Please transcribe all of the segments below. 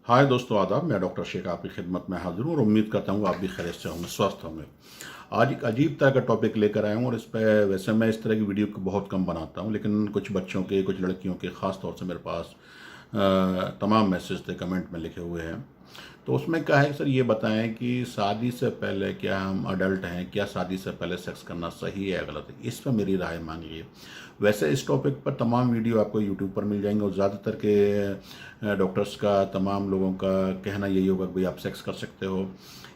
हाय दोस्तों, आदाब। मैं डॉक्टर शेख आपकी खिदमत में हाजिर हूँ और उम्मीद करता हूँ आप भी खैरियत से होंगे, स्वस्थ होंगे। आज एक अजीब तरह का टॉपिक लेकर आया हूँ और इस पर वैसे मैं इस तरह की वीडियो को बहुत कम बनाता हूँ, लेकिन कुछ बच्चों के, कुछ लड़कियों के ख़ास तौर से मेरे पास तमाम मैसेज थे, कमेंट में लिखे हुए हैं। तो उसमें क्या है, सर ये बताएं कि शादी से पहले क्या हम अडल्ट हैं, क्या शादी से पहले सेक्स करना सही है या गलत है, इस पर मेरी राय मांगिए। वैसे इस टॉपिक पर तमाम वीडियो आपको यूट्यूब पर मिल जाएंगे और ज़्यादातर के डॉक्टर्स का, तमाम लोगों का कहना यही होगा कि भाई आप सेक्स कर सकते हो,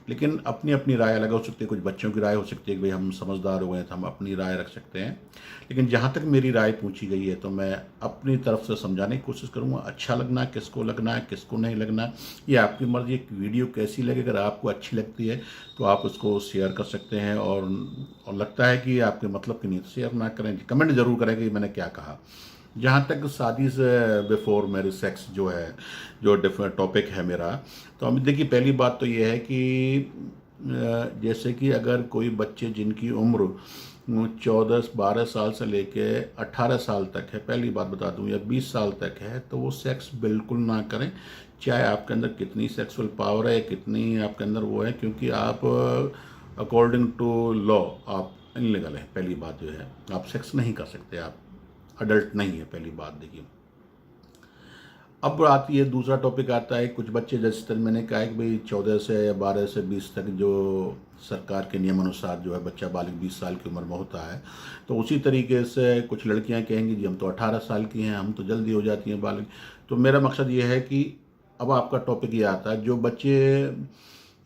लेकिन अपनी अपनी राय अलग हो सकती है। कुछ बच्चों की राय हो सकती है कि भाई हम समझदार हो गए तो हम अपनी राय रख सकते हैं, लेकिन जहाँ तक मेरी राय पूछी गई है तो मैं अपनी तरफ से समझाने की कोशिश करूँगा। अच्छा लगना है, किसको नहीं लगना, ये आपकी मर्ज़ी। एक वीडियो कैसी लगे, अगर आपको अच्छी लगती है तो आप उसको शेयर कर सकते हैं, और लगता है कि आपके मतलब की नहीं तो शेयर ना करें, कमेंट ज़रूर करें कि मैंने क्या कहा। जहाँ तक शादी से बिफोर मैरिज सेक्स जो है, जो डिफरेंट टॉपिक है मेरा, तो अभी देखिए, पहली बात तो ये है कि जैसे कि अगर कोई बच्चे जिनकी उम्र 14-12 साल से लेके 18 साल तक है, पहली बात बता दूं, या 20 साल तक है, तो वो सेक्स बिल्कुल ना करें। चाहे आपके अंदर कितनी सेक्सुअल पावर है, कितनी आपके अंदर वो है, क्योंकि आप अकॉर्डिंग टू लॉ आप इनलीगल है। पहली बात जो है, आप सेक्स नहीं कर सकते, आप अडल्ट नहीं है, पहली बात देखिए। अब आती है, दूसरा टॉपिक आता है, कुछ बच्चे, जैसे तरह मैंने कहा है कि भाई 14 से या 12 से 20 तक जो सरकार के नियम अनुसार जो है बच्चा बालिग 20 साल की उम्र में होता है, तो उसी तरीके से कुछ लड़कियां कहेंगी जी हम तो 18 साल की हैं, हम तो जल्दी हो जाती हैं बालिग। तो मेरा मकसद ये है कि अब आपका टॉपिक ये आता है, जो बच्चे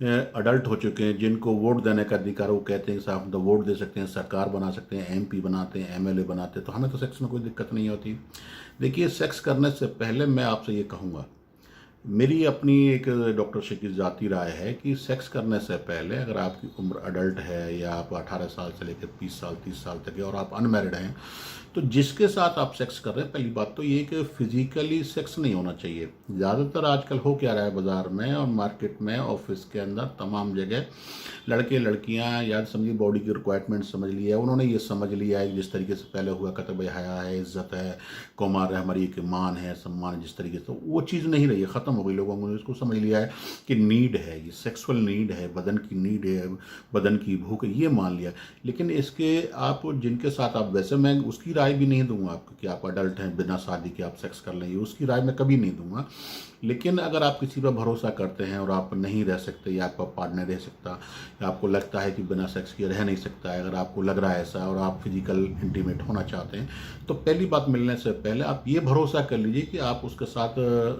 अडल्ट हो चुके हैं, जिनको वोट देने का अधिकार, वो कहते हैं कि साहब हम तो वोट दे सकते हैं, सरकार बना सकते हैं, एमपी बनाते हैं, एमएलए बनाते हैं, तो हमें तो सेक्स में कोई दिक्कत नहीं होती। देखिए, सेक्स करने से पहले मैं आपसे ये कहूँगा, मेरी अपनी एक डॉक्टर से की ज़ाती राय है कि सेक्स करने से पहले अगर आपकी उम्र अडल्ट है, या आप 18 साल से लेकर 20 साल 30 साल तक है, और आप अनमैरिड हैं, तो जिसके साथ आप सेक्स कर रहे हैं, पहली बात तो ये कि फिजिकली सेक्स नहीं होना चाहिए। ज़्यादातर आजकल हो क्या रहा है, बाज़ार में और मार्केट में, ऑफिस के अंदर, तमाम जगह लड़के लड़कियां, याद समझिए, बॉडी की रिक्वायरमेंट समझ लिया है उन्होंने, ये समझ लिया है जिस तरीके से पहले हुआ करता, भाई हया है, इज्जत है, कौमार है, हमारी एक मान है, सम्मान है, जिस तरीके से, तो वो चीज़ नहीं रही है, ख़त्म हो गई। लोगों ने इसको समझ लिया है कि नीड है, ये सेक्सुअल नीड है, बदन की नीड है, बदन की भूख है, ये मान लिया। लेकिन इसके आप जिनके साथ आप, वैसे मैं उसकी राय भी नहीं दूंगा आपको कि आप अडल्ट हैं बिना शादी के आप सेक्स कर लेंगे, उसकी राय मैं कभी नहीं दूंगा। लेकिन अगर आप किसी पर भरोसा करते हैं और आप नहीं रह सकते, या आपका पार्टनर रह सकता, या आपको लगता है कि बिना सेक्स किए रह नहीं सकता है, अगर आपको लग रहा है ऐसा और आप फिजिकल इंटीमेट होना चाहते हैं, तो पहली बात, मिलने से पहले आप ये भरोसा कर लीजिए कि आप उसके साथ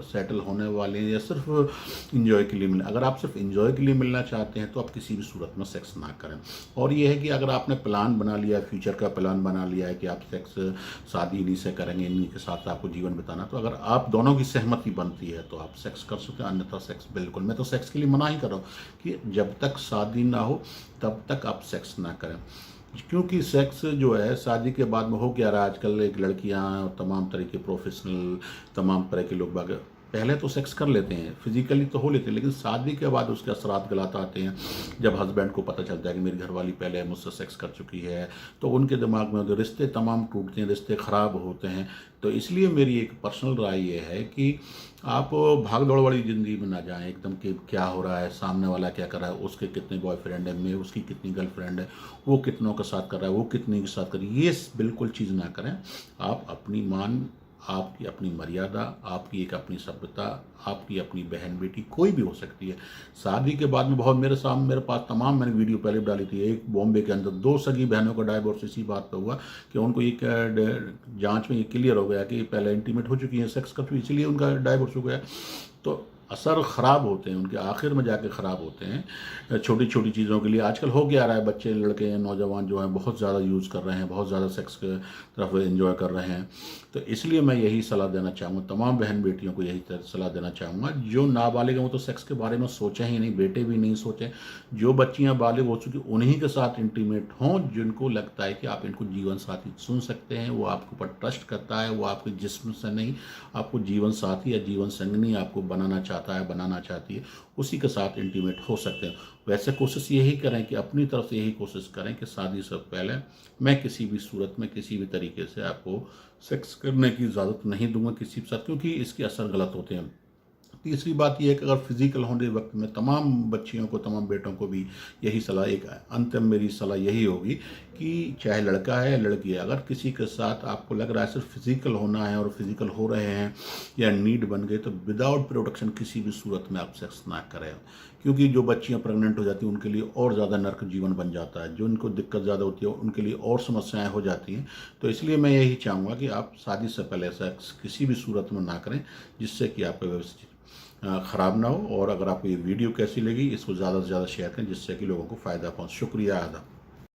सेटल होने वाले हैं, या सिर्फ इंजॉय के लिए मिलना। अगर आप सिर्फ इंजॉय के लिए मिलना चाहते हैं तो आप किसी भी सूरत में सेक्स ना करें। और ये है कि अगर आपने प्लान बना लिया, फ्यूचर का प्लान बना लिया है कि आप सेक्स शादी इन्हीं से करेंगे, इन्हीं के साथ आपको जीवन बिताना, तो अगर आप दोनों की सहमति बनती है तो आप सेक्स कर सकते हैं, अन्यथा सेक्स बिल्कुल, मैं तो सेक्स के लिए मना ही कर रहा हूँ कि जब तक शादी ना हो तब तक आप सेक्स ना करें। क्योंकि सेक्स जो है शादी के बाद में हो क्या रहा है आजकल, एक लड़कियां और तमाम तरह के प्रोफेशनल, तमाम तरह के लोग बाग पहले तो सेक्स कर लेते हैं, फिजिकली तो हो लेते हैं, लेकिन शादी के बाद उसके असरात गलत आते हैं। जब हस्बैंड को पता चलता है कि मेरी घरवाली पहले मुझसे सेक्स कर चुकी है, तो उनके दिमाग में तो रिश्ते तमाम टूटते हैं, रिश्ते ख़राब होते हैं। तो इसलिए मेरी एक पर्सनल राय ये है कि आप भाग दौड़ वाली ज़िंदगी में ना जाएं एकदम, कि क्या हो रहा है, सामने वाला क्या कर रहा है, उसके कितने बॉयफ्रेंड है, मैं उसकी कितनी गर्लफ्रेंड है, वो कितनों के साथ कर रहा है, वो कितनी के साथ कर रही है, ये बिल्कुल चीज़ ना करें। आप अपनी मान, आपकी अपनी मर्यादा, आपकी एक अपनी सभ्यता, आपकी अपनी बहन बेटी कोई भी हो सकती है। शादी के बाद में बहुत, मेरे पास तमाम, मैंने वीडियो पहले भी डाली थी, एक बॉम्बे के अंदर 2 सगी बहनों का डाइवोर्स इसी बात पर हुआ कि उनको एक जांच में ये क्लियर हो गया कि पहले इंटीमेट हो चुकी हैं, सेक्स कर चुकी, इसीलिए उनका डाइवोर्स हो गया। तो असर ख़राब होते हैं उनके, आखिर में जाके ख़राब होते हैं छोटी छोटी चीज़ों के लिए। आजकल हो क्या रहा है, बच्चे, लड़के, नौजवान जो हैं बहुत ज़्यादा यूज़ कर रहे हैं, बहुत ज़्यादा सेक्स के तरफ एंजॉय कर रहे हैं। तो इसलिए मैं यही सलाह देना चाहूँगा, तमाम बहन बेटियों को यही सलाह देना चाहूँगा, जो नाबालिग हैं वो तो सेक्स के बारे में सोचें ही नहीं, बेटे भी नहीं सोचें। जो बच्चियाँ बालिग हो चुकी उन्हीं के साथ इंटीमेट हों, जिनको लगता है कि आप इनको जीवन साथी सुन सकते हैं, वो आपके ऊपर ट्रस्ट करता है, वो आपके जिस्म से नहीं, आपको जीवन साथी या जीवन संगनी आपको बनाना चाहता है, बनाना चाहती है, उसी के साथ इंटीमेट हो सकते हैं। वैसे कोशिश यही करें कि अपनी तरफ से यही कोशिश करें कि शादी से पहले मैं किसी भी सूरत में, किसी भी तरीके से आपको सेक्स करने की इजाज़त नहीं दूंगा किसी के साथ, क्योंकि इसके असर गलत होते हैं। तीसरी बात यह है कि अगर फिज़िकल होने वक्त में तमाम बच्चियों को, तमाम बेटों को भी यही सलाह, एक अंतिम मेरी सलाह यही होगी कि चाहे लड़का है या लड़की है, अगर किसी के साथ आपको लग रहा है सिर्फ फिज़िकल होना है और फिज़िकल हो रहे हैं या नीड बन गए, तो विदाउट प्रोटेक्शन किसी भी सूरत में आप सेक्स ना करें। क्योंकि जो बच्चियां प्रेग्नेंट हो जाती हैं उनके लिए और ज़्यादा नर्क जीवन बन जाता है, जो उनको दिक्कत ज़्यादा होती है उनके लिए और समस्याएं हो जाती हैं। तो इसलिए मैं यही चाहूँगा कि आप शादी से पहले सेक्स किसी भी सूरत में ना करें, जिससे कि आपका व्यवस्थित ख़राब ना हो। और अगर आपको ये वीडियो कैसी लगी, इसको ज़्यादा से ज़्यादा शेयर करें जिससे कि लोगों को फ़ायदा पहुँचे। शुक्रिया, आदाब।